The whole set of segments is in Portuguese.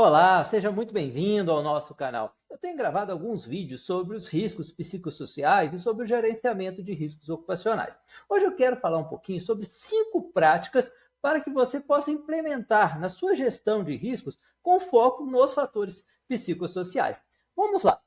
Olá, seja muito bem-vindo ao nosso canal. Eu tenho gravado alguns vídeos sobre os riscos psicossociais e sobre o gerenciamento de riscos ocupacionais. Hoje eu quero falar um pouquinho sobre 5 práticas para que você possa implementar na sua gestão de riscos com foco nos fatores psicossociais. Vamos lá.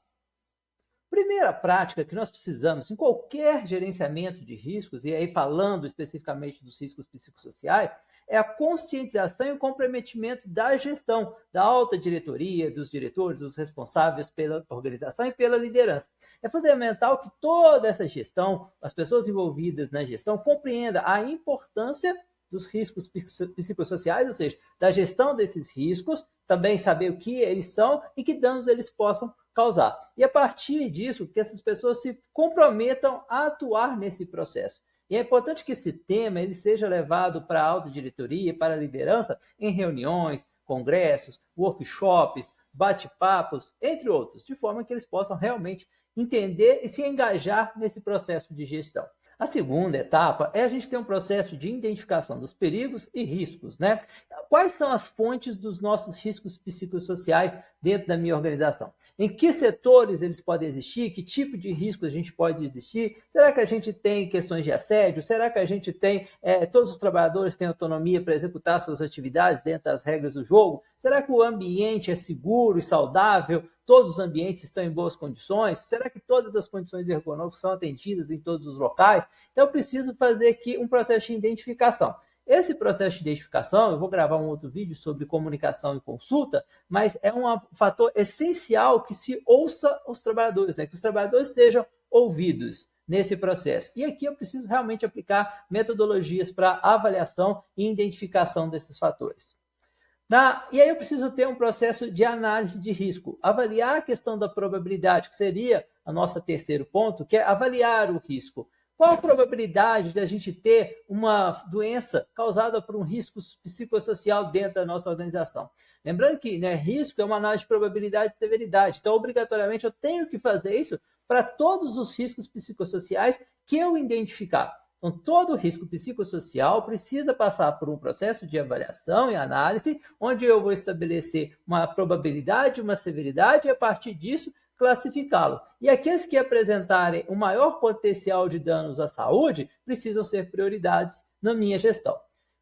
Primeira prática que nós precisamos em qualquer gerenciamento de riscos, e aí falando especificamente dos riscos psicossociais, é a conscientização e o comprometimento da gestão, da alta diretoria, dos diretores, dos responsáveis pela organização e pela liderança. É fundamental que toda essa gestão, as pessoas envolvidas na gestão, compreendam a importância dos riscos psicossociais, ou seja, da gestão desses riscos, também saber o que eles são e que danos eles possam causar. E a partir disso, que essas pessoas se comprometam a atuar nesse processo. E é importante que esse tema ele seja levado para a alta diretoria, para a liderança, em reuniões, congressos, workshops, bate-papos, entre outros, de forma que eles possam realmente entender e se engajar nesse processo de gestão. A segunda etapa é a gente ter um processo de identificação dos perigos e riscos, né? Quais são as fontes dos nossos riscos psicossociais dentro da minha organização? Em que setores eles podem existir? Que tipo de risco a gente pode existir? Será que a gente tem questões de assédio? Será que a gente tem, todos os trabalhadores têm autonomia para executar suas atividades dentro das regras do jogo? Será que o ambiente é seguro e saudável? Todos os ambientes estão em boas condições? Será que todas as condições ergonômicas são atendidas em todos os locais? Então, eu preciso fazer aqui um processo de identificação. Esse processo de identificação, eu vou gravar um outro vídeo sobre comunicação e consulta, mas é um fator essencial que se ouça os trabalhadores, que os trabalhadores sejam ouvidos nesse processo. E aqui eu preciso realmente aplicar metodologias para avaliação e identificação desses fatores. E aí eu preciso ter um processo de análise de risco, avaliar a questão da probabilidade, que seria o nosso terceiro ponto, que é avaliar o risco. Qual a probabilidade de a gente ter uma doença causada por um risco psicossocial dentro da nossa organização? Lembrando que risco é uma análise de probabilidade e severidade, então obrigatoriamente eu tenho que fazer isso para todos os riscos psicossociais que eu identificar. Então, todo risco psicossocial precisa passar por um processo de avaliação e análise, onde eu vou estabelecer uma probabilidade, uma severidade, e a partir disso, classificá-lo. E aqueles que apresentarem o maior potencial de danos à saúde precisam ser prioridades na minha gestão.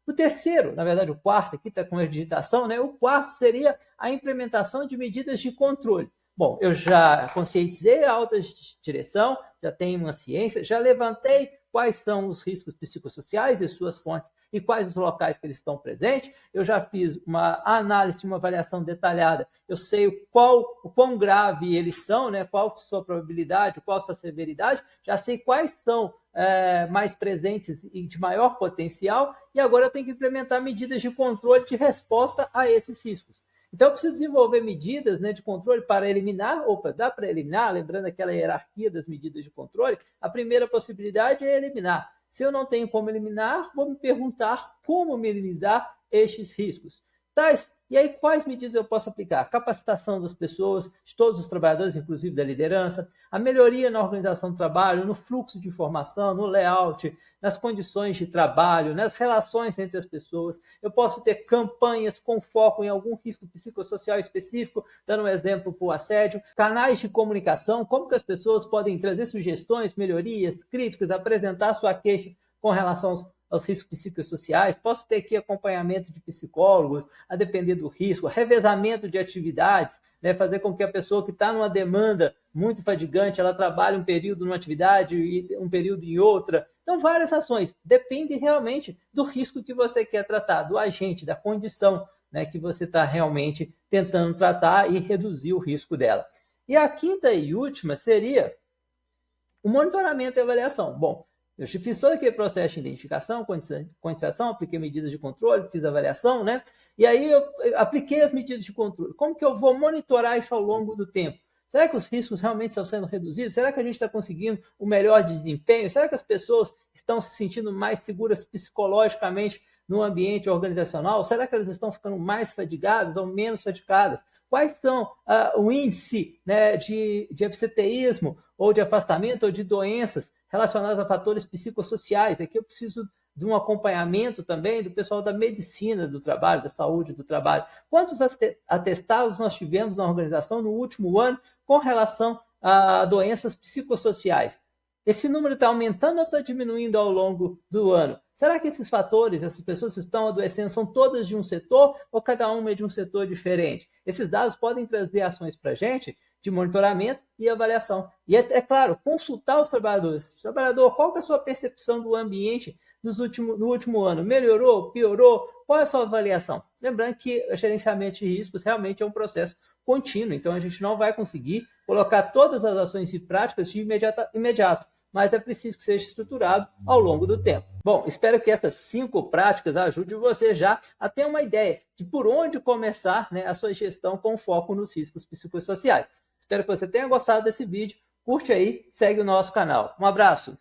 O terceiro, na verdade o quarto, aqui está com a digitação, o quarto seria a implementação de medidas de controle. Bom, eu já conscientizei a alta direção, já tenho uma ciência, já levantei quais são os riscos psicossociais e suas fontes e quais os locais que eles estão presentes. Eu já fiz uma análise, uma avaliação detalhada. Eu sei o quão grave eles são, qual a sua probabilidade, qual a sua severidade. Já sei quais são mais presentes e de maior potencial. E agora eu tenho que implementar medidas de controle de resposta a esses riscos. Então, eu preciso desenvolver medidas de controle para eliminar. Dá para eliminar, lembrando aquela hierarquia das medidas de controle, a primeira possibilidade é eliminar. Se eu não tenho como eliminar, vou me perguntar como minimizar estes riscos. E aí, quais medidas eu posso aplicar? Capacitação das pessoas, de todos os trabalhadores, inclusive da liderança, a melhoria na organização do trabalho, no fluxo de informação, no layout, nas condições de trabalho, nas relações entre as pessoas. Eu posso ter campanhas com foco em algum risco psicossocial específico, dando um exemplo para o assédio, canais de comunicação, como que as pessoas podem trazer sugestões, melhorias, críticas, apresentar sua queixa com relação aos riscos psicossociais. Posso ter aqui acompanhamento de psicólogos, a depender do risco, revezamento de atividades, fazer com que a pessoa que está numa demanda muito fadigante, ela trabalhe um período numa atividade e um período em outra. Então, várias ações. Depende realmente do risco que você quer tratar, do agente, da condição que você está realmente tentando tratar e reduzir o risco dela. E a quinta e última seria o monitoramento e avaliação. Bom, eu fiz todo aquele processo de identificação, quantização, apliquei medidas de controle, fiz avaliação, E aí eu apliquei as medidas de controle. Como que eu vou monitorar isso ao longo do tempo? Será que os riscos realmente estão sendo reduzidos? Será que a gente está conseguindo o melhor desempenho? Será que as pessoas estão se sentindo mais seguras psicologicamente no ambiente organizacional? Será que elas estão ficando mais fadigadas ou menos fadigadas? Quais são o índice de absenteísmo ou de afastamento ou de doenças relacionadas a fatores psicossociais? Aqui eu preciso de um acompanhamento também do pessoal da medicina do trabalho, da saúde do trabalho. Quantos atestados nós tivemos na organização no último ano com relação a doenças psicossociais? Esse número está aumentando ou está diminuindo ao longo do ano? Será que esses fatores, essas pessoas que estão adoecendo, são todas de um setor ou cada uma é de um setor diferente? Esses dados podem trazer ações para a gente de monitoramento e avaliação. E é claro, consultar os trabalhadores. Trabalhador, qual que é a sua percepção do ambiente no último ano? Melhorou? Piorou? Qual é a sua avaliação? Lembrando que o gerenciamento de riscos realmente é um processo contínuo, então a gente não vai conseguir colocar todas as ações e práticas de imediato, mas é preciso que seja estruturado ao longo do tempo. Bom, espero que essas 5 práticas ajudem você já a ter uma ideia de por onde começar, né, a sua gestão com foco nos riscos psicossociais. Espero que você tenha gostado desse vídeo. Curte aí, segue o nosso canal. Um abraço!